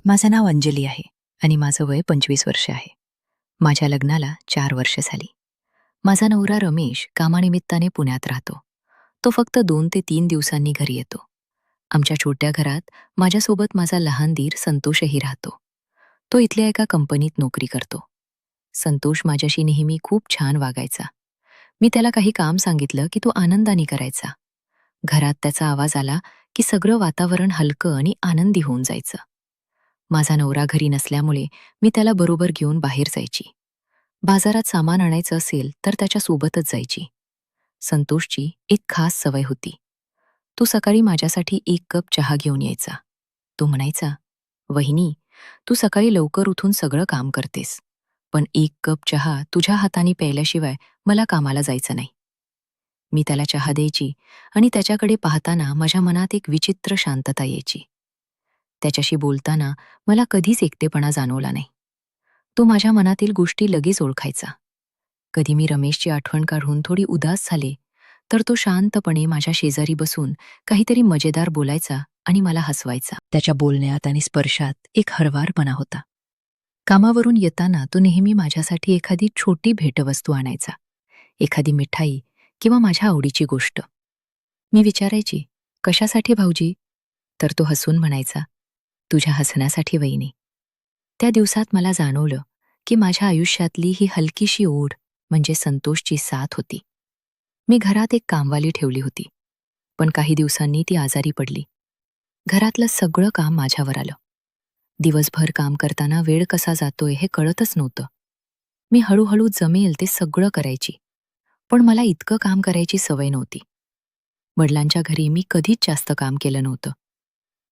माझं नाव अंजली आहे आणि माझं वय 25 वर्ष आहे. माझ्या लग्नाला 4 वर्ष झाली. माझा नवरा रमेश कामानिमित्ताने पुण्यात राहतो. तो फक्त 2 ते 3 दिवसांनी घरी येतो. आमच्या छोट्या घरात माझ्यासोबत माझा लहान दीर संतोषही राहतो. तो इथल्या एका कंपनीत नोकरी करतो. संतोष माझ्याशी नेहमी खूप छान वागायचा. मी त्याला काही काम सांगितलं की तो आनंदाने करायचा. घरात त्याचा आवाज आला की सगळं वातावरण हलकं आणि आनंदी होऊन जायचं. माझा नवरा घरी नसल्यामुळे मी त्याला बरोबर घेऊन बाहेर जायची. बाजारात सामान आणायचं असेल तर त्याच्या सोबतच जायची. संतोषची एक खास सवय होती. तो सकाळी माझ्यासाठी 1 कप चहा घेऊन यायचा. तो म्हणायचा, "वहिनी, तू सकाळी लवकर उठून सगळं काम करतेस, पण 1 कप चहा तुझ्या हाताने प्यायल्याशिवाय मला कामाला जायचं नाही." मी त्याला चहा द्यायची आणि त्याच्याकडे पाहताना माझ्या मनात एक विचित्र शांतता यायची. त्याच्याशी बोलताना मला कधीच एकटेपणा जाणवला नाही. तो माझ्या मनातील गोष्टी लगेच ओळखायचा. कधी मी रमेशची आठवण काढून थोडी उदास झाले, तर तो शांतपणे माझ्या शेजारी बसून काहीतरी मजेदार बोलायचा आणि मला हसवायचा. त्याच्या बोलण्यात आणि स्पर्शात एक हळवारपणा होता. कामावरून येताना तो नेहमी माझ्यासाठी एखादी छोटी भेटवस्तू आणायचा. एखादी मिठाई किंवा माझ्या आवडीची गोष्ट. मी विचारायची, "कशासाठी भाऊजी?" तर तो हसून म्हणायचा, "तुझ्या हसण्यासाठी वहिनी." त्या दिवसात मला जाणवलं की माझ्या आयुष्यातली ही हलकीशी ओढ म्हणजे संतोषची साथ होती. मी घरात एक कामवाली ठेवली होती, पण काही दिवसांनी ती आजारी पडली. घरातलं सगळं काम माझ्यावर आलं. दिवसभर काम करताना वेळ कसा जातोय हे कळतच नव्हतं. मी हळूहळू जमेल ते सगळं करायची, पण मला इतकं काम करायची सवय नव्हती. वडिलांच्या घरी मी कधीच जास्त काम केलं नव्हतं.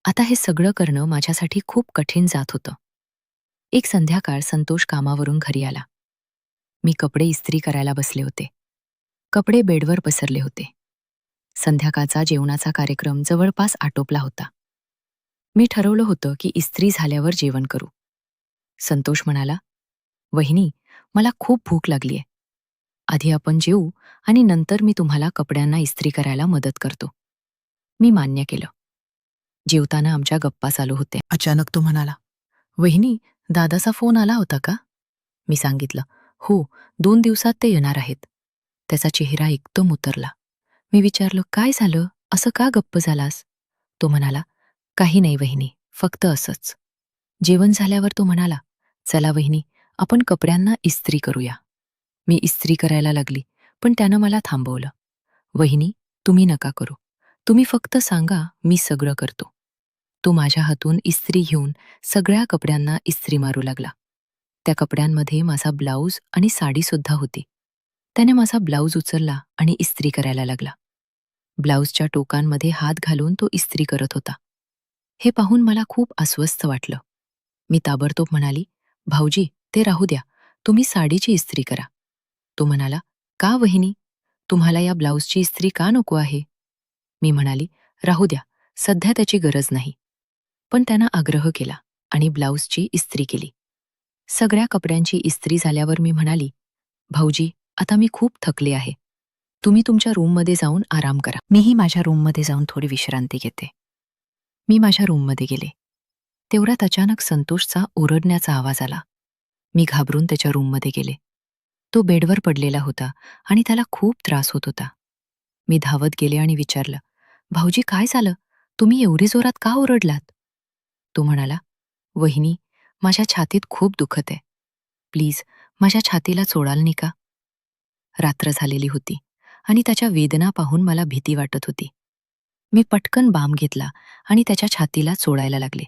आता हे सगळं करणं माझ्यासाठी खूप कठीण जात होतं. एक संध्याकाळ संतोष कामावरून घरी आला. मी कपडे इस्त्री करायला बसले होते. कपडे बेडवर पसरले होते. संध्याकाळचा जेवणाचा कार्यक्रम जवळपास आटोपला होता. मी ठरवलं होतं की इस्त्री झाल्यावर जेवण करू. संतोष म्हणाला, "वहिनी, मला खूप भूक लागलीये. आधी आपण जेवू आणि नंतर मी तुम्हाला कपड्यांना इस्त्री करायला मदत करतो." मी मान्य केलं. जेवताना आमच्या गप्पा चालू होत्या. अचानक तो म्हणाला, "वहिनी, दादाचा फोन आला होता का?" मी सांगितलं, "हो, 2 दिवसात ते येणार आहेत." त्याचा चेहरा एकदम उतरला. मी विचारलं, "काय झालं? असं का गप्प झालास?" तो म्हणाला, "काही नाही वहिनी, फक्त असंच." जेवण झाल्यावर तो म्हणाला, "चला वहिनी, आपण कपड्यांना इस्त्री करूया." मी इस्त्री करायला लागली, पण त्यानं मला थांबवलं. "वहिनी, तुम्ही नका करू. तुम्ही फक्त सांगा, मी सगळं करतो." तो माझ्या हातून इस्त्री घेऊन सगळ्या कपड्यांना इस्त्री मारू लागला. त्या कपड्यांमध्ये माझा ब्लाऊज आणि साडीसुद्धा होती. त्याने माझा ब्लाऊज उचलला आणि इस्त्री करायला लागला. ब्लाऊजच्या टोकांमध्ये हात घालून तो इस्त्री करत होता. हे पाहून मला खूप अस्वस्थ वाटलं. मी ताबडतोब म्हणाली, "भाऊजी, ते राहू द्या. तुम्ही साडीची इस्त्री करा." तो म्हणाला, "का वहिनी? तुम्हाला या ब्लाऊजची इस्त्री का नको आहे?" मी म्हणाली, "राहू द्या, सध्या त्याची गरज नाही." पण त्यानं आग्रह केला आणि ब्लाऊजची इस्त्री केली. सगळ्या कपड्यांची इस्त्री झाल्यावर मी म्हणाली, "भाऊजी, आता मी खूप थकले आहे. तुम्ही तुमच्या रूममध्ये जाऊन आराम करा. मीही माझ्या रूममध्ये जाऊन थोडी विश्रांती घेते." मी माझ्या रूममध्ये गेले. तेवढ्यात अचानक संतोषचा ओरडण्याचा आवाज आला. मी घाबरून त्याच्या रूममध्ये गेले. तो बेडवर पडलेला होता आणि त्याला खूप त्रास होत होता. मी धावत गेले आणि विचारलं, "भाऊजी, काय झालं? तुम्ही एवढी जोरात का ओरडलात?" तो म्हणाला, "वहिनी, माझ्या छातीत खूप दुखत आहे. प्लीज माझ्या छातीला चोळाल नाही का?" रात्र झालेली होती आणि त्याच्या वेदना पाहून मला भीती वाटत होती. मी पटकन बाम घेतला आणि त्याच्या छातीला चोळायला लागले.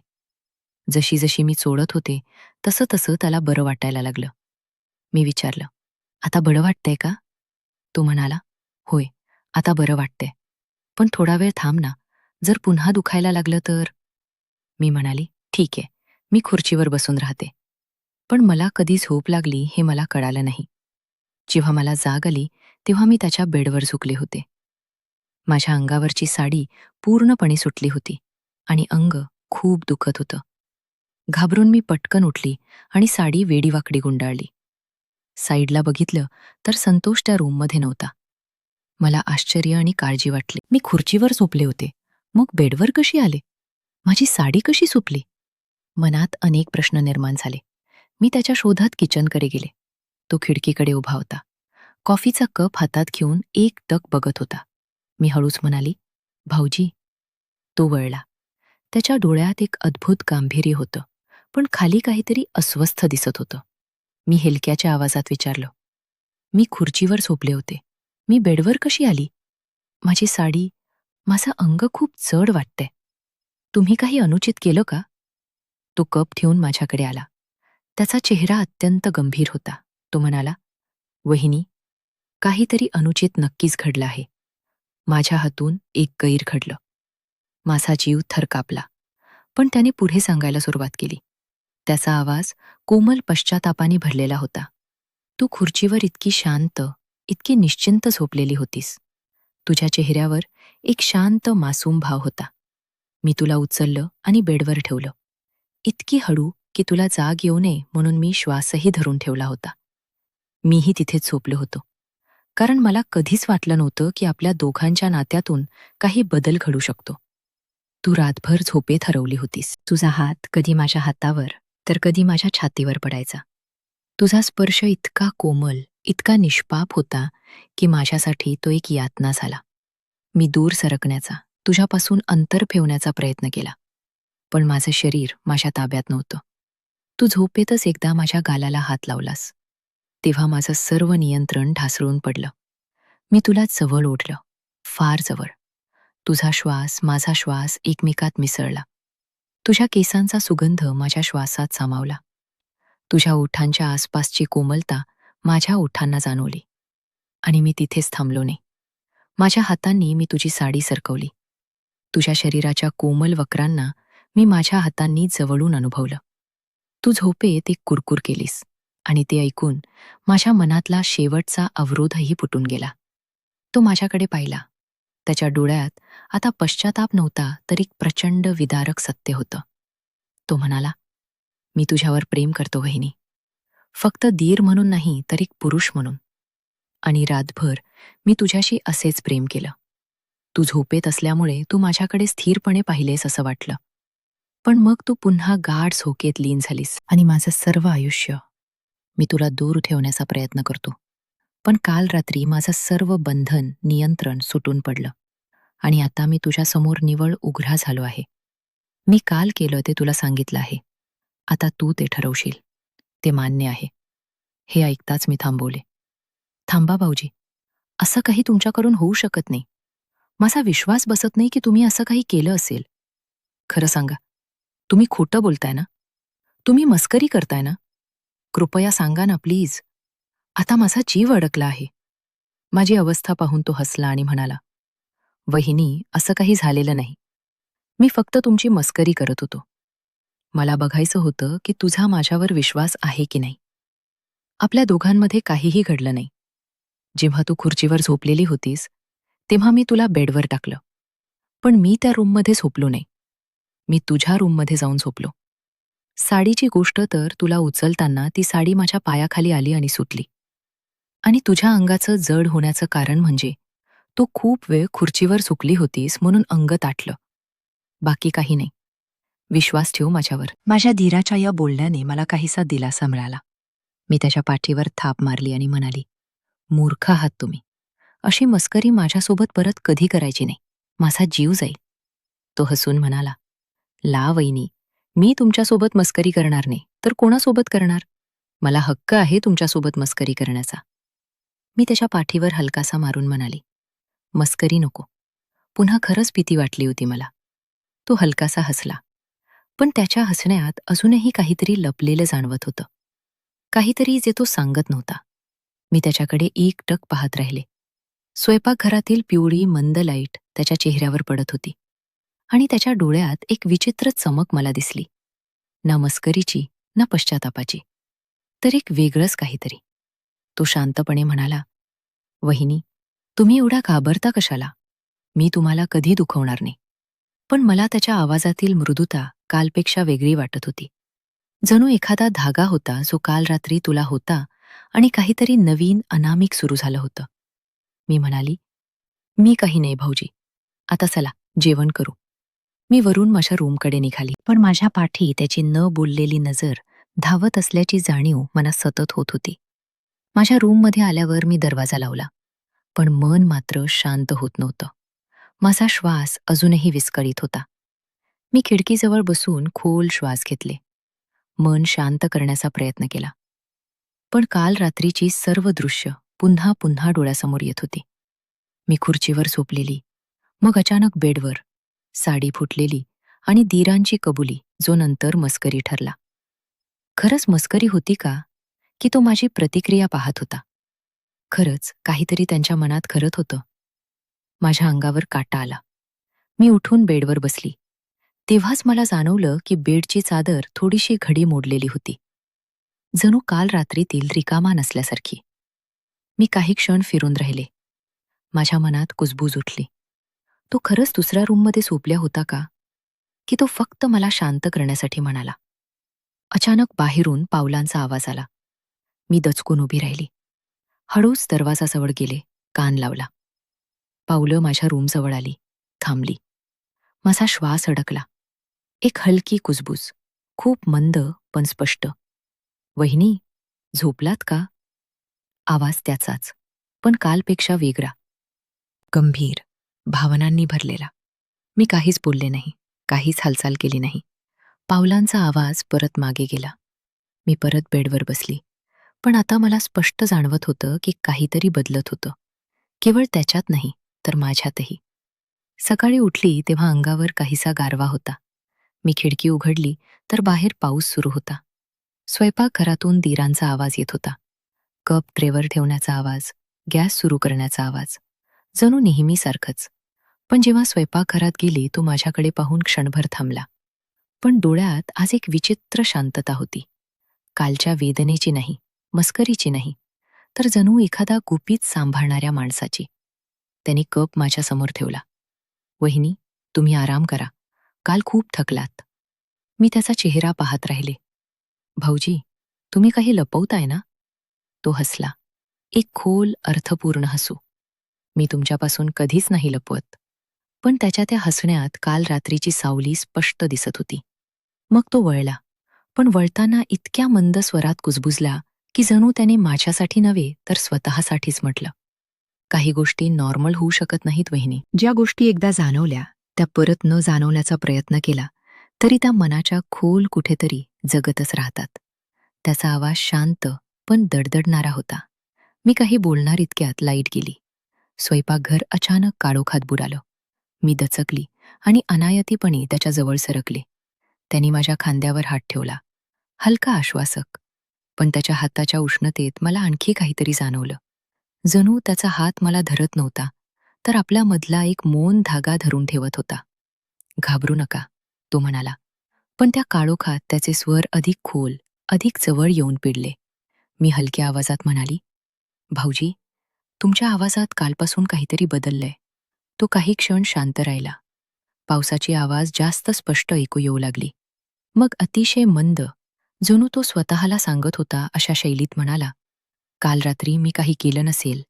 जशी जशी मी चोळत होते, तसं तसं त्याला बरं वाटायला लागलं. मी विचारलं, "आता बरं वाटतंय का?" तो म्हणाला, "होय, आता बरं वाटतंय. पण थोडा वेळ थांब ना, जर पुन्हा दुखायला लागलं तर?" मी म्हणाली, "ठीक आहे, मी खुर्चीवर बसून राहते." पण मला कधी झोप लागली हे मला कळालं नाही. जेव्हा मला जाग आली, तेव्हा मी त्याच्या बेडवर झुकले होते. माझ्या अंगावरची साडी पूर्णपणे सुटली होती आणि अंग खूप दुखत होतं. घाबरून मी पटकन उठली आणि साडी वेडीवाकडी गुंडाळली. साईडला बघितलं तर संतोष त्या रूममध्ये नव्हता. मला आश्चर्य आणि काळजी वाटली. मी खुर्चीवर झोपले होते, मग बेडवर कशी आले? माझी साडी कशी सुटली? मनात अनेक प्रश्न निर्माण झाले. मी त्याच्या शोधात किचनकडे गेले. तो खिडकीकडे उभा होता. कॉफीचा कप हातात घेऊन एकटक बघत होता. मी हळूच म्हणाली, "भाऊजी." तो वळला. त्याच्या डोळ्यात एक अद्भुत गांभीर्य होतं, पण खाली काहीतरी अस्वस्थ दिसत होतं. मी हेलक्याच्या आवाजात विचारलं, "मी खुर्चीवर झोपले होते. मी बेडवर कशी आली? माझी साडी, माझं अंग खूप जड वाटतंय. तुम्ही काही अनुचित केलं का?" तो कप ठेवून माझ्याकडे आला. त्याचा चेहरा अत्यंत गंभीर होता. तो म्हणाला, "वहिनी, काहीतरी अनुचित नक्कीच घडलं आहे. माझ्या हातून एक गैर घडलं." माझा जीव थर कापला. पण त्याने पुढे सांगायला सुरुवात केली. त्याचा आवाज कोमल पश्चातापाने भरलेला होता. "तू खुर्चीवर इतकी शांत, इतकी निश्चिंत झोपलेली होतीस. तुझ्या चेहऱ्यावर एक शांत मासूम भाव होता. मी तुला उचललं आणि बेडवर ठेवलं. इतकी हळू की तुला जाग येऊ नये म्हणून मी श्वासही धरून ठेवला होता. मीही तिथेच झोपलो होतो. कारण मला कधीच वाटलं नव्हतं की आपल्या दोघांच्या नात्यातून काही बदल घडू शकतो. तू रातभर झोपेत हरवली होतीस. तुझा हात कधी माझ्या हातावर तर कधी माझ्या छातीवर पडायचा. तुझा स्पर्श इतका कोमल, इतका निष्पाप होता की माझ्यासाठी तो एक यातना झाला. मी दूर सरकण्याचा, तुझ्यापासून अंतर ठेवण्याचा प्रयत्न केला. पण माझं शरीर माझ्या ताब्यात नव्हतं. तू झोपेतच एकदा माझ्या गालाला हात लावलास. तेव्हा माझं सर्व नियंत्रण ढासळून पडलं. मी तुला जवळ ओढलं, फार जवळ. तुझा श्वास, माझा श्वास एकमेकात मिसळला. तुझ्या केसांचा सुगंध माझ्या श्वासात सामावला. तुझ्या ओठांच्या आसपासची कोमलता माझ्या ओठांना जाणवली. आणि मी तिथेच थांबलो नाही. माझ्या हातांनी मी तुझी साडी सरकवली. तुझ्या शरीराच्या कोमल वक्रांना मी माझ्या हातांनी जवळून अनुभवलं. तू झोपेत एक कुरकुर केलीस आणि ते ऐकून माझ्या मनातला शेवटचा अवरोधही फुटून गेला. तो माझ्याकडे पाहिला. त्याच्या डोळ्यात आता पश्चाताप नव्हता तर एक प्रचंड विदारक सत्य होतं. तो म्हणाला, "मी तुझ्यावर प्रेम करतो वहिनी. फक्त दीर म्हणून नाही तर एक पुरुष म्हणून. आणि रातभर मी तुझ्याशी असेच प्रेम केलं. तू झोपेत असल्यामुळे तू माझ्याकडे स्थिरपणे पाहिलेस असं वाटलं. पण मग तू पुन्हा गाढ झोकेत लीन झालीस आणि माझं सर्व आयुष्य मी तुला दूर ठेवण्याचा प्रयत्न करतो. पण काल रात्री माझं सर्व बंधन, नियंत्रण सुटून पडलं. आणि आता मी तुझ्यासमोर निव्वळ उघडा झालो आहे. मी काल केलं ते तुला सांगितलं आहे. आता तू ते ठरवशील. ते मान्य आहे." हे ऐकताच मी थांबवले. "थांबा भाऊजी. असं काही तुमच्याकडून होऊ शकत नाही. माझा विश्वास बसत नाही की तुम्ही असं काही केलं असेल. खरं सांगा, तुम्ही खोटं बोलताय ना? तुम्ही मस्करी करताय ना? कृपया सांगा ना प्लीज. आता माझा जीव अडकला आहे." माझी अवस्था पाहून तो हसला आणि म्हणाला, "वहिनी, असं काही झालेलं नाही. मी फक्त तुमची मस्करी करत होतो. मला बघायचं होतं की तुझा माझ्यावर विश्वास आहे की नाही. आपल्या दोघांमध्ये काहीही घडलं नाही. जेव्हा तू खुर्चीवर झोपलेली होतीस, तेव्हा मी तुला बेडवर टाकलं. पण मी त्या रूममध्ये झोपलो नाही. मी तुझ्या रूममध्ये जाऊन झोपलो. साडीची गोष्ट तर तुला उचलताना ती साडी माझ्या पायाखाली आली आणि सुटली. आणि तुझ्या अंगाचं जड होण्याचं कारण म्हणजे तू खूप वेळ खुर्चीवर झोपली होतीस म्हणून अंग ताटलं. बाकी काही नाही. विश्वास ठेव माझ्यावर." माझ्या धीराच्या या बोलण्याने मला काहीसा दिलासा मिळाला. मी त्याच्या पाठीवर थाप मारली आणि म्हणाली, "मूर्ख आहात तुम्ही. अशी मस्करी माझ्यासोबत परत कधी करायची नाही. माझा जीव जाईल." तो हसून म्हणाला, "ला वहिनी, मी तुमच्यासोबत मस्करी करणार नाही, तर कोणासोबत करणार? मला हक्क आहे तुमच्यासोबत मस्करी करण्याचा." मी त्याच्या पाठीवर हलकासा मारून म्हणाली, "मस्करी नको." पुन्हा खरंच भीती वाटली होती मला. तो हलकासा हसला. पण त्याच्या हसण्यात अजूनही काहीतरी लपलेलं जाणवत होतं. काहीतरी जे तो सांगत नव्हता. मी त्याच्याकडे एकटक पाहत राहिले. स्वयंपाकघरातील पिवळी मंद लाईट त्याच्या चेहऱ्यावर पडत होती. आणि त्याच्या डोळ्यात एक विचित्र चमक मला दिसली. ना मस्करीची, ना पश्चातापाची. तर एक वेगळंच काहीतरी. तो शांतपणे म्हणाला, "वहिनी, तुम्ही एवढा घाबरता कशाला? मी तुम्हाला कधी दुखवणार नाही." पण मला त्याच्या आवाजातील मृदुता कालपेक्षा वेगळी वाटत होती. जणू एखादा धागा होता जो काल रात्री तुला होता आणि काहीतरी नवीन अनामिक सुरू झालं होतं. मी म्हणाली, "मी काही नाही भाऊजी. आता चला जेवण करू." मी वरून माझ्या रूमकडे निघाली, पण माझ्या पाठी त्याची न बोललेली नजर धावत असल्याची जाणीव मनात सतत होत होती. माझ्या रूममध्ये आल्यावर मी दरवाजा लावला, पण मन मात्र शांत होत नव्हतं. माझा श्वास अजूनही विस्कळीत होता. मी खिडकीजवळ बसून खोल श्वास घेतले, मन शांत करण्याचा प्रयत्न केला. पण काल रात्रीची सर्व दृश्य पुन्हा पुन्हा डोळ्यासमोर येत होती. मी खुर्चीवर झोपलेली, मग अचानक बेडवर, साडी फुटलेली आणि धीरांची कबुली, जो नंतर मस्करी ठरला. खरंच मस्करी होती का? की तो माझी प्रतिक्रिया पाहत होता? खरंच काहीतरी त्यांच्या मनात घडत होतं. माझ्या अंगावर काटा आला. मी उठून बेडवर बसली. तेव्हाच मला जाणवलं की बेडची चादर थोडीशी घडी मोडलेली होती. जणू काल रात्रीतील रिकामा नसल्यासारखी. मी काही क्षण फिरून राहिले. माझ्या मनात कुजबूज उठली. तो खरंच दुसऱ्या रूममध्ये झोपल्या होता का? की तो फक्त मला शांत करण्यासाठी म्हणाला? अचानक बाहेरून पावलांचा आवाज आला. मी दचकून उभी राहिली. हळूच दरवाजाजवळ गेले, कान लावला. पावलं माझ्या रूमजवळ आली, थांबली. माझा श्वास अडकला. एक हलकी कुजबूज, खूप मंद पण स्पष्ट. "वहिनी, झोपलात का?" आवाज त्याचाच, पण कालपेक्षा वेगळा, गंभीर, भावनांनी भरलेला. मी काहीच बोलले नाही, काहीच हालचाल केली नाही. पावलांचा आवाज परत मागे गेला. मी परत बेडवर बसली. पण आता मला स्पष्ट जाणवत होतं की काहीतरी बदलत होतं. केवळ त्याच्यात नाही, तर माझ्यातही. सकाळी उठली तेव्हा अंगावर काहीसा गारवा होता. मी खिडकी उघडली तर बाहेर पाऊस सुरू होता. स्वयंपाकघरातून दिरांचा आवाज येत होता. कप ट्रेवर ठेवण्याचा आवाज, गॅस सुरू करण्याचा आवाज. जणू नेहमीसारखंच. पण जेव्हा स्वयंपाकघरात गेली तो माझ्याकडे पाहून क्षणभर थांबला. पण डोळ्यात आज एक विचित्र शांतता होती. कालच्या वेदनेची नाही, मस्करीची नाही, तर जणू एखादा गुपित सांभाळणाऱ्या माणसाची. त्याने कप माझ्यासमोर ठेवला. "वहिनी, तुम्ही आराम करा. काल खूप थकलात." मी त्याचा चेहरा पाहत राहिले. "भाऊजी, तुम्ही काही लपवताय ना?" तो हसला. एक खोल, अर्थपूर्ण हसू. "मी तुमच्यापासून कधीच नाही लपवत." पण त्याच्या त्या हसण्यात काल रात्रीची सावली स्पष्ट दिसत होती. मग तो वळला. पण वळताना इतक्या मंद स्वरात कुजबुजला की जणू त्याने माझ्यासाठी नव्हे तर स्वतःसाठीच म्हटलं, "काही गोष्टी नॉर्मल होऊ शकत नाहीत वहिनी. ज्या गोष्टी एकदा जाणवल्या त्या परत न जाणवण्याचा प्रयत्न केला तरी त्या मनाच्या खोल कुठेतरी जगतच राहतात." त्याचा आवाज शांत पण दडदडणारा होता. मी काही बोलणार इतक्यात लाईट गेली. स्वयंपाकघर अचानक काळोखात बुडालं. मी दचकली आणि अनायतीपणे त्याच्या जवळ सरकले. त्यांनी माझ्या खांद्यावर हात ठेवला. हलका आश्वासक. पण त्याच्या हाताच्या उष्णतेत मला आणखी काहीतरी जाणवलं. जणू त्याचा हात मला धरत नव्हता, तर आपल्यामधला एक मौन धागा धरून ठेवत होता. "घाबरू नका," तो म्हणाला. पण त्या काळोखात त्याचे स्वर अधिक खोल, अधिक जवळ येऊन पिडले. मी हलक्या आवाजात म्हणाली, "भाऊजी, तुमच्या आवाजात कालपासून काहीतरी बदललंय." तो काही क्षण शांत राहिला. पावसाची आवाज जास्त स्पष्ट ऐकू येऊ लागली. मग अतिशय मंद, जणू तो स्वतःला सांगत होता अशा शैलीत म्हणाला, "काल रात्री मी काही केलं नसेल,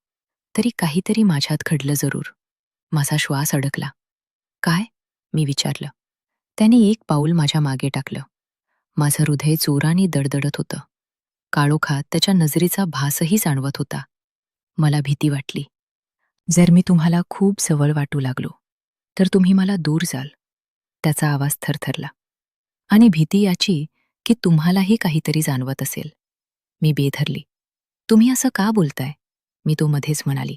तरी काहीतरी माझ्यात घडलं जरूर." माझा श्वास अडकला. "काय?" मी विचारलं. त्याने एक पाऊल माझ्या मागे टाकलं. माझं हृदय जोराने दडदडत होतं. काळोखात त्याच्या नजरेचा भासही जाणवत होता. मला भीती वाटली. "जर मी तुम्हाला खूप जवळ वाटू लागलो, तर तुम्ही मला दूर जाल." त्याचा आवाज थरथरला. "आणि भीती याची की तुम्हालाही काहीतरी जाणवत असेल." मी बेधरली. "तुम्ही असं का बोलताय?" मी तो मध्येच म्हणाली.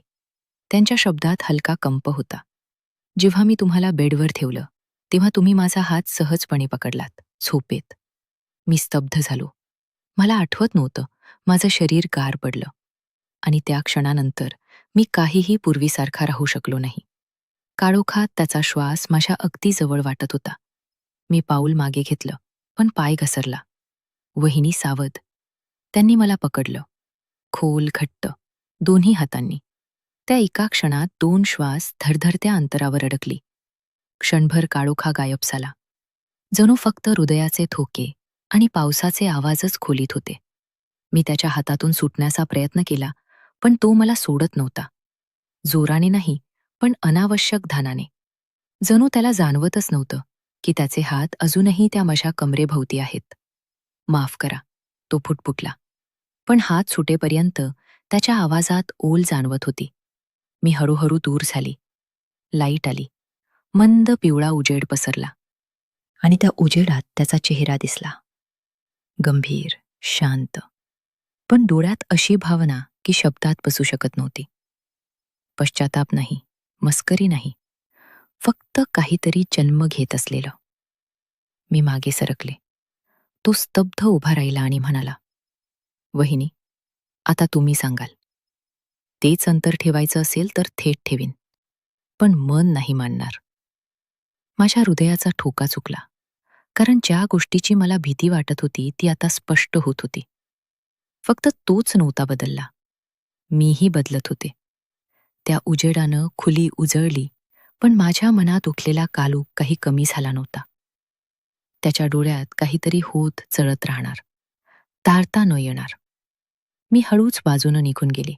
त्यांच्या शब्दात हलका कंप होता. "जेव्हा मी तुम्हाला बेडवर ठेवलं, तेव्हा तुम्ही माझा हात सहजपणे पकडलात, झोपेत." मी स्तब्ध झालो. मला आठवत नव्हतं, माझं शरीर गार पडलं. आणि त्या क्षणानंतर मी काहीही पूर्वीसारखा राहू शकलो नाही. काळोखात त्याचा श्वास माझ्या अगदी जवळ वाटत होता. मी पाऊल मागे घेतलं, पण पाय घसरला. "वहिनी सावध." त्यांनी मला पकडलं. खोल घट्ट, दोन्ही हातांनी. त्या एका क्षणात 2 श्वास धडधडत्या अंतरावर अडकली. क्षणभर काळोखा गायब झाला. जणू फक्त हृदयाचे ठोके आणि पावसाचे आवाजच खोलीत होते. मी त्याच्या हातातून सुटण्याचा प्रयत्न केला, पण तो मला सोडत नव्हता. जोराने नाही, पण अनावश्यक धानाने. जणू त्याला जाणवतच नव्हतं की त्याचे हात अजूनही त्या माझ्या कमरेभोवती आहेत. माफ करा, तो फुटफुटला. पण हात सुटेपर्यंत त्याच्या आवाजात ओल जाणवत होती. मी हळूहळू दूर झाली. लाईट आली. मंद पिवळा उजेड पसरला. आणि त्या उजेडात त्याचा चेहरा दिसला. गंभीर, शांत, पण डोळ्यात अशी भावना की शब्दात बसू शकत नव्हती. पश्चाताप नाही, मस्करी नाही, फक्त काहीतरी जन्म घेत असलेलं. मी मागे सरकले. तो स्तब्ध उभा राहिला आणि म्हणाला, "वहिनी, आता तुम्ही सांगाल. तेच अंतर ठेवायचं असेल तर थेट ठेवीन, पण मन नाही मानणार." माझ्या हृदयाचा ठोका चुकला, कारण ज्या गोष्टीची मला भीती वाटत होती ती आता स्पष्ट होत होती. फक्त तोच नव्हता बदलला, मीही बदलत होते. त्या उजेडानं खुली उजळली, पण माझ्या मनात उठलेला कालूक काही कमी झाला नव्हता. त्याच्या डोळ्यात काहीतरी होत चळत राहणार, तारता न येणार. मी हळूच बाजूनं निघून गेले.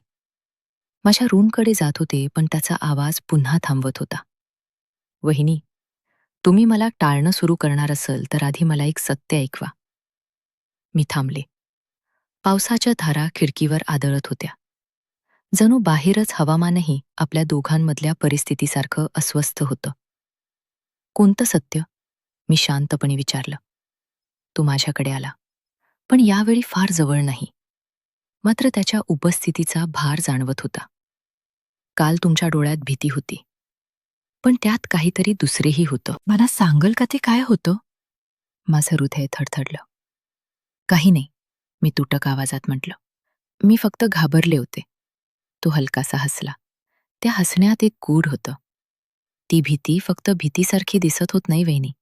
माझ्या रूमकडे जात होते, पण त्याचा आवाज पुन्हा थांबवत होता. "वहिनी, तुम्ही मला टाळणं सुरू करणार असाल तर आधी मला एक सत्य ऐकवा." मी थांबले. पावसाच्या धारा खिडकीवर आदळत होत्या. जणू बाहेरच हवामानही आपल्या दोघांमधल्या परिस्थितीसारखं अस्वस्थ होतं. "कोणतं सत्य?" मी शांतपणे विचारलं. तो माझ्याकडे आला, पण यावेळी फार जवळ नाही. मात्र त्याच्या उपस्थितीचा भार जाणवत होता. "काल तुमच्या डोळ्यात भीती होती, पण त्यात काहीतरी दुसरेही होतं. मला सांगल का ते काय होतं?" माझं हृदय थडथडलं. "काही नाही," मी तुटक आवाजात म्हटलं. "मी फक्त घाबरले होते." तो हलकासा हसला. त्या हसण्यात एक गूढ होतं. "ती भीती फक्त भीतीसारखी दिसत होत नाही वहिनी.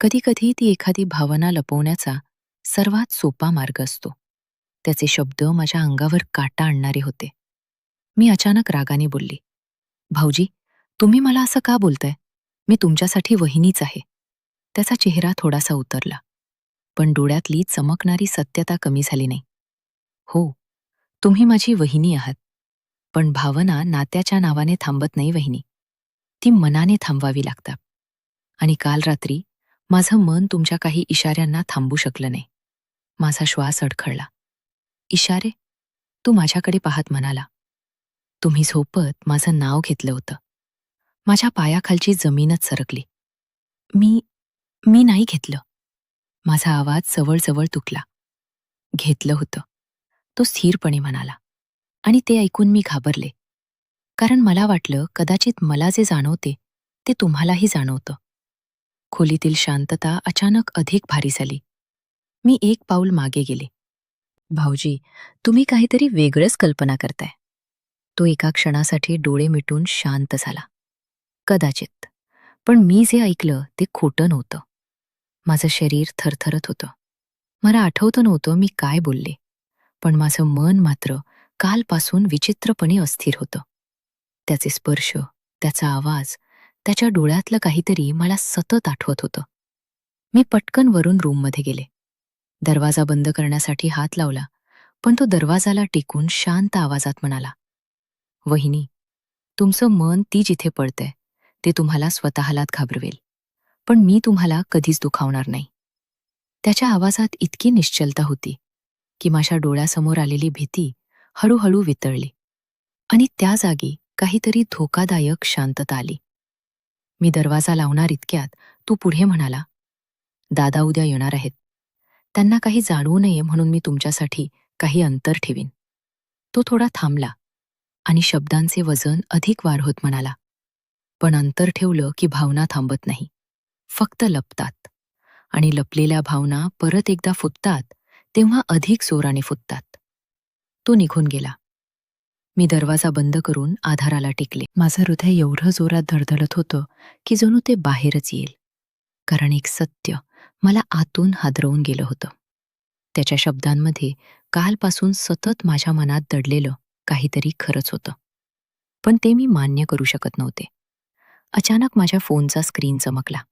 कधी कधी ती एखादी भावना लपवण्याचा सर्वात सोपा मार्ग असतो." त्याचे शब्द माझ्या अंगावर काटा आणणारे होते. मी अचानक रागाने बोलली, "भाऊजी, तुम्ही मला असं का बोलताय? मी तुमच्यासाठी वहिनीच आहे." त्याचा चेहरा थोडासा उतरला, पण डोळ्यातली चमकणारी सत्यता कमी झाली नाही. "हो, तुम्ही माझी वहिनी आहात, पण भावना नात्याच्या नावाने थांबत नाही वहिनी. ती मनाने थांबवावी लागतात. आणि काल रात्री माझं मन तुमच्या काही इशाऱ्यांना थांबू शकलं नाही." माझा श्वास अडखळला. "इशारे?" तू माझ्याकडे पाहत म्हणाला. "तुम्ही झोपत माझं नाव घेतलं होतं." माझ्या पायाखालची जमीनच सरकली. "मी मी नाही घेतलं." माझा आवाज जवळ तुटला. "घेतलं होतं." तो स्थिरपणे म्हणाला. आणि ते ऐकून मी घाबरले. कारण मला वाटलं कदाचित मला जे जाणवते ते तुम्हालाही जाणवतं. खोलीतील शांतता अचानक अधिक भारी झाली. मी एक पाऊल मागे गेले. "भाऊजी, तुम्ही काहीतरी वेगळंच कल्पना करताय." तो एका क्षणासाठी डोळे मिटून शांत झाला. "कदाचित, पण मी जे ऐकलं ते खोटं नव्हतं." माझं शरीर थरथरत होतं. मला आठवतं नव्हतं मी काय बोलले, पण माझं मन मात्र कालपासून विचित्रपणे अस्थिर होतं. त्याचे स्पर्श, त्याचा आवाज, त्याच्या डोळ्यातलं काहीतरी मला सतत आठवत होतं. मी पटकन वरून रूममध्ये गेले. दरवाजा बंद करण्यासाठी हात लावला, पण तो दरवाजाला टेकून शांत आवाजात म्हणाला, "वहिनी, तुमचं मन ती जिथे पळतंय ते तुम्हाला स्वतःलाच घाबरवेल, पण मी तुम्हाला कधीच दुखावणार नाही." त्याच्या आवाजात इतकी निश्चलता होती की माझ्या डोळ्यासमोर आलेली भीती हळूहळू वितळली आणि त्या जागी काहीतरी धोकादायक शांतता आली. मी दरवाजा लावणार इतक्यात तो पुढे म्हणाला, "दादा उद्या येणार आहेत. त्यांना काही जाणवू नये म्हणून मी तुमच्यासाठी काही अंतर ठेवीन." तो थोडा थांबला आणि शब्दांचे वजन अधिक वाढ होत म्हणाला, "पण अंतर ठेवलं की भावना थांबत नाही, फक्त लपतात. आणि लपलेल्या भावना परत एकदा फुटतात तेव्हा अधिक जोराने फुटतात." तो निघून गेला. मी दरवाजा बंद करून आधाराला टेकले. माझं हृदय एवढं जोरात धडधडत होतं की जणू ते बाहेरच येईल. कारण एक सत्य मला आतून हादरवून गेलं होतं. त्याच्या शब्दांमध्ये कालपासून सतत माझ्या मनात दडलेलं काहीतरी खरंच होतं. पण ते मी मान्य करू शकत नव्हते. अचानक माझ्या फोनचा स्क्रीन चमकला.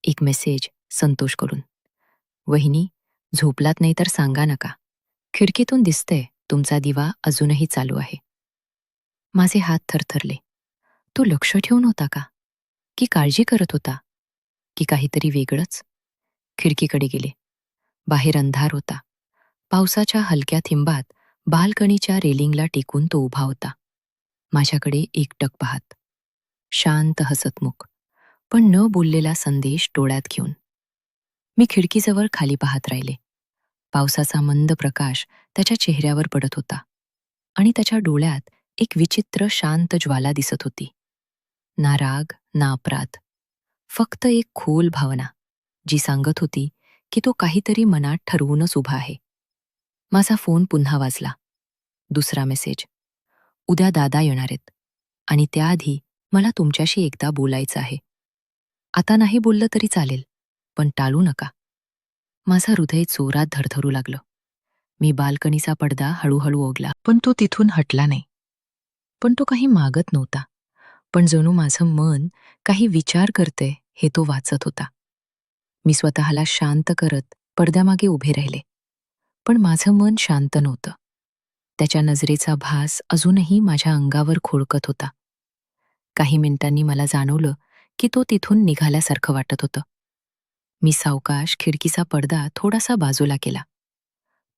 एक मेसेज संतोषकडून. "वहिनी, झोपलात नाही तर सांगा नका. खिडकीतून दिसतंय तुमचा दिवा अजूनही चालू आहे." माझे हात थरथरले. तो लक्ष ठेवून होता का? की काळजी करत होता? की काहीतरी वेगळंच? खिडकीकडे गेले. बाहेर अंधार होता. पावसाच्या हलक्या थिंबात बाल्कनीच्या रेलिंगला टेकून तो उभा होता. माझ्याकडे एकटक पाहत. शांत हसतमुख, पण न बोललेला संदेश डोळ्यात घेऊन. मी खिडकीजवळ खाली पाहत राहिले. पावसाचा मंद प्रकाश त्याच्या चेहऱ्यावर पडत होता आणि त्याच्या डोळ्यात एक विचित्र शांत ज्वाला दिसत होती. ना राग ना अपराध, फक्त एक खोल भावना जी सांगत होती की तो काहीतरी मनात ठरवूनच उभा आहे. माझा फोन पुन्हा वाजला. दुसरा मेसेज. उद्या दादा येणारेत आणि त्याआधी मला तुमच्याशी एकदा बोलायचं आहे. आता नाही बोललं तरी चालेल, पण टाळू नका. माझं हृदय जोरात धडधडू लागलं. मी बाल्कनीचा पडदा हळूहळू ओढला, पण तो तिथून हटला नाही. पण तो काही मागत नव्हता. पण जणू माझं मन काही विचार करते हे तो वाचत होता. मी स्वतःला शांत करत पडद्यामागे उभे राहिले. पण माझं मन शांत नव्हतं. त्याच्या नजरेचा भास अजूनही माझ्या अंगावर खोळकत होता. काही मिनिटांनी मला जाणवलं की तो तिथून निघाल्यासारखं वाटत होतं. मी सावकाश खिडकीचा पडदा थोडासा बाजूला केला.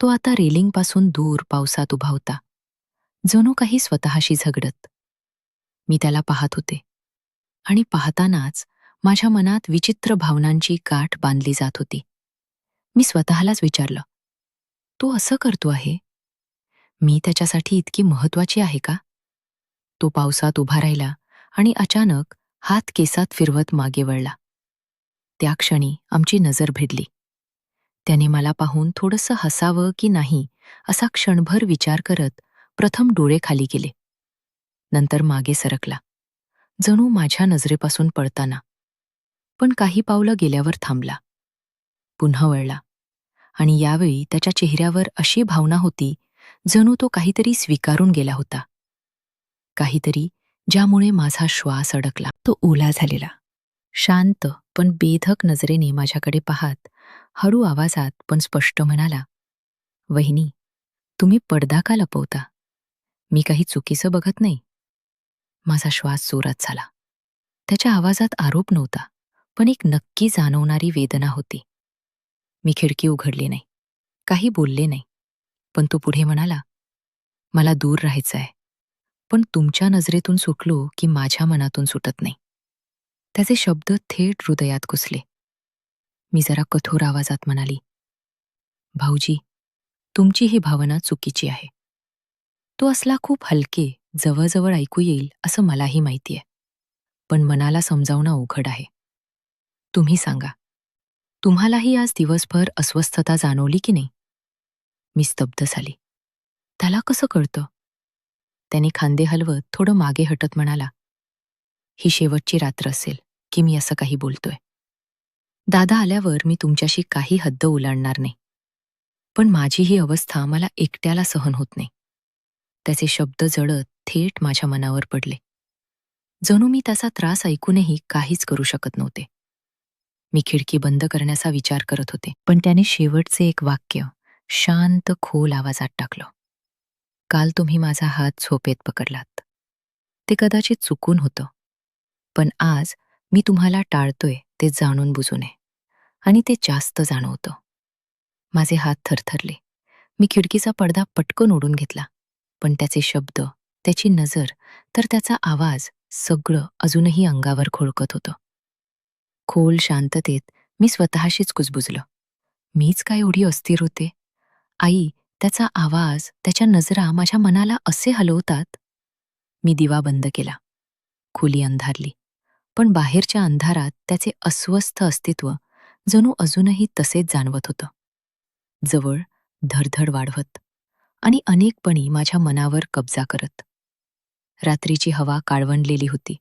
तो आता रेलिंगपासून दूर पावसात उभा होता, जणू काही स्वतःशी झगडत. मी त्याला पाहत होते आणि पाहतानाच माझ्या मनात विचित्र भावनांची गाठ बांधली जात होती. मी स्वतःलाच विचारलं, तो असं करतो आहे? मी त्याच्यासाठी इतकी महत्वाची आहे का? तो पावसात उभा राहिला आणि अचानक हात केसात फिरवत मागे वळला. त्या क्षणी आमची नजर भिडली. त्याने मला पाहून थोडंसं हसावं की नाही असा क्षणभर विचार करत प्रथम डोळे खाली केले. नंतर मागे सरकला, जणू माझ्या नजरेपासून पळताना. पण काही पावलं गेल्यावर थांबला. पुन्हा वळला आणि यावेळी त्याच्या चेहऱ्यावर अशी भावना होती जणू तो काहीतरी स्वीकारून गेला होता. काहीतरी ज्यामुळे माझा श्वास अडकला. तो ओला झालेला, शांत पण बेधक नजरेने माझ्याकडे पाहत हळू आवाजात पण स्पष्ट म्हणाला, "वहिनी, तुम्ही पडदा का लपवता? मी काही चुकीचं बघत नाही." माझा श्वास जोरात झाला. त्याच्या आवाजात आरोप नव्हता, पण एक नक्की जाणवणारी वेदना होती. मी खिडकी उघडली नाही, काही बोलले नाही. पण तो पुढे म्हणाला, "मला दूर राहायचं आहे, पण तुमच्या नजरेतून सुटलो की माझ्या मनातून सुटत नाही." त्याचे शब्द थेट हृदयात घुसले. मी जरा कठोर आवाजात म्हणाली, "भाऊजी, तुमची ही भावना चुकीची आहे." तो असला खूप हलके, जवळजवळ ऐकू येईल असं मलाही माहितीये. पण मनाला समजावणं अवघड आहे. तुम्ही सांगा, तुम्हालाही आज दिवसभर अस्वस्थता जाणवली की नाही? मी स्तब्ध झाली. त्याला कसं कळतं? त्याने खांदे हलवत थोडं मागे हटत म्हणाला, "ही शेवटची रात्र असेल की मी असं काही बोलतोय. दादा आल्यावर मी तुमच्याशी काही हद्द ओलांडणार नाही. पण माझी ही अवस्था मला एकट्याला सहन होत नाही." त्याचे शब्द जळत थेट माझ्या मनावर पडले. जणू मी त्याचा त्रास ऐकूनही काहीच करू शकत नव्हते. मी खिडकी बंद करण्याचा विचार करत होते, पण त्याने शेवटचे एक वाक्य शांत खोल आवाजात टाकलं. "काल तुम्ही माझा हात झोपेत पकडलात. ते कदाचित चुकून होतं. पण आज मी तुम्हाला टाळतोय ते जाणून बुजून आहे. आणि ते जास्त जाणवतं." माझे हात थरथरले. मी खिडकीचा पडदा पटकन ओढून घेतला. पण त्याचे शब्द, त्याची नजर, तर त्याचा आवाज सगळं अजूनही अंगावर खोळकत होतं. खोल शांततेत मी स्वतःशीच कुजबुजलं. मीच काय एवढी अस्थिर होते? आई, त्याचा आवाज, त्याच्या नजरा माझ्या मनाला असे हलवतात. मी दिवा बंद केला. खोली अंधारली. पण बाहेरच्या अंधारात त्याचे अस्वस्थ अस्तित्व जणू अजूनही तसेच जाणवत होतं. जवळ, धडधड वाढवत आणि अनेकपणी माझ्या मनावर कब्जा करत. रात्रीची हवा काळवंडलेली होती.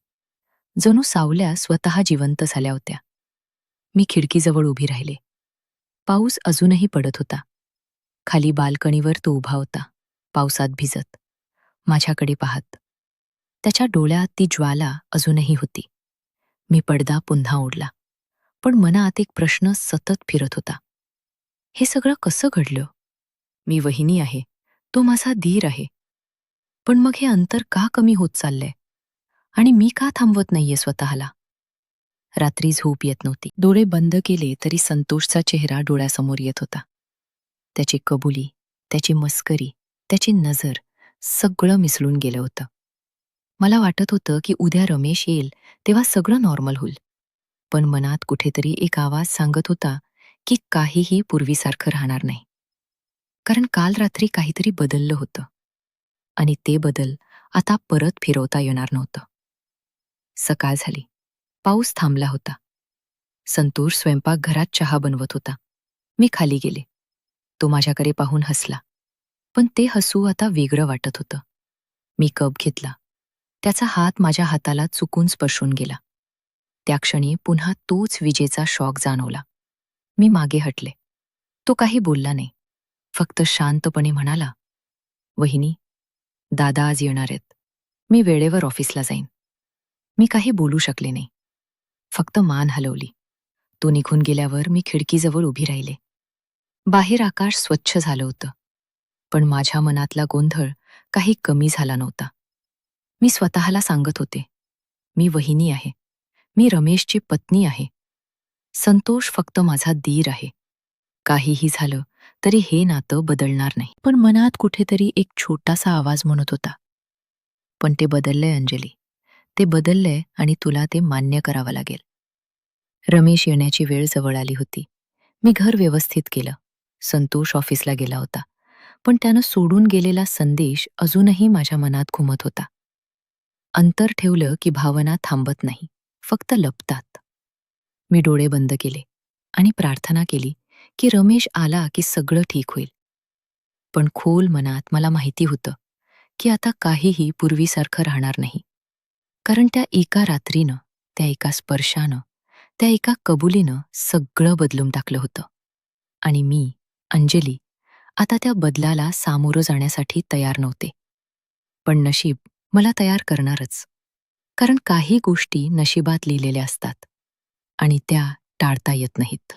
जणू सावल्या स्वतः जिवंत झाल्या होत्या. मी खिडकीजवळ उभी राहिले. पाऊस अजूनही पडत होता. खाली बाल्कनीवर तो उभा होता, पावसात भिजत, माझ्याकडे पाहत. त्याच्या डोळ्यात ती ज्वाला अजूनही होती. मी पडदा पुन्हा ओढला. पण मनात एक प्रश्न सतत फिरत होता. हे सगळं कसं घडलं? मी वहिनी आहे, तो माझा धीर आहे. पण मग हे अंतर का कमी होत चाललंय? आणि मी का थांबवत नाहीये स्वतःला? रात्री झोप येत नव्हती. डोळे बंद केले तरी संतोषचा चेहरा डोळ्यासमोर येत होता. त्याची कबुली, त्याची मस्करी, त्याची नजर सगळं मिसळून गेलं होतं. मला वाटत होतं की उद्या रमेश येईल तेव्हा सगळं नॉर्मल होईल. पण मनात कुठेतरी एक आवाज सांगत होता की काहीही पूर्वीसारखं राहणार नाही. कारण काल रात्री काहीतरी बदललं होतं आणि ते बदल आता परत फिरवता येणार नव्हतं. सकाळ झाली. पाऊस थांबला होता. संतोष स्वयंपाकघरात चहा बनवत होता. मी खाली गेले. तो माझ्याकडे पाहून हसला. पण ते हसू आता वेगळं वाटत होतं. मी कप घेतला. त्याचा हात माझ्या हाताला चुकून स्पर्शून गेला. त्या क्षणी पुन्हा तोच विजेचा शॉक जाणवला. मी मागे हटले. तो काही बोलला नाही. फक्त शांतपणे म्हणाला, "वहिनी, दादा आज येणार आहेत. मी वेळेवर ऑफिसला जाईन." मी काही बोलू शकले नाही. फक्त मान हलवली. तो निघून गेल्यावर मी खिडकीजवळ उभी राहिले. बाहेर आकाश स्वच्छ झालं होतं. पण माझ्या मनातला गोंधळ काही कमी झाला नव्हता. मी स्वतःला सांगत होते, "मी वहिनी आहे. मी रमेशची पत्नी आहे. संतोष फक्त माझा दीर आहे. काहीही झालं तरी हे नातं बदलणार नाही." पण मनात कुठेतरी एक छोटासा आवाज म्हणत होता, "पण ते बदललंय अंजली. ते बदललंय आणि तुला ते मान्य करावं लागेल." रमेश येण्याची वेळ जवळ आली होती. मी घर व्यवस्थित केलं. संतोष ऑफिसला गेला होता. पण त्यानं सोडून गेलेला संदेश अजूनही माझ्या मनात घुमत होता. अंतर ठेवलं की भावना थांबत नाही, फक्त लपतात. मी डोळे बंद केले आणि प्रार्थना केली की रमेश आला की सगळं ठीक होईल. पण खोल मनात मला माहिती होतं की आता काहीही पूर्वीसारखं राहणार नाही. कारण त्या एका रात्रीनं, त्या एका स्पर्शानं, त्या एका कबुलीनं सगळं बदलून टाकलं होतं. आणि मी, अंजली, आता त्या बदलाला सामोरं जाण्यासाठी तयार नव्हते. पण नशीब मला तयार करणारच. कारण काही गोष्टी नशिबात लिहिलेल्या असतात आणि त्या टाळता येत नाहीत.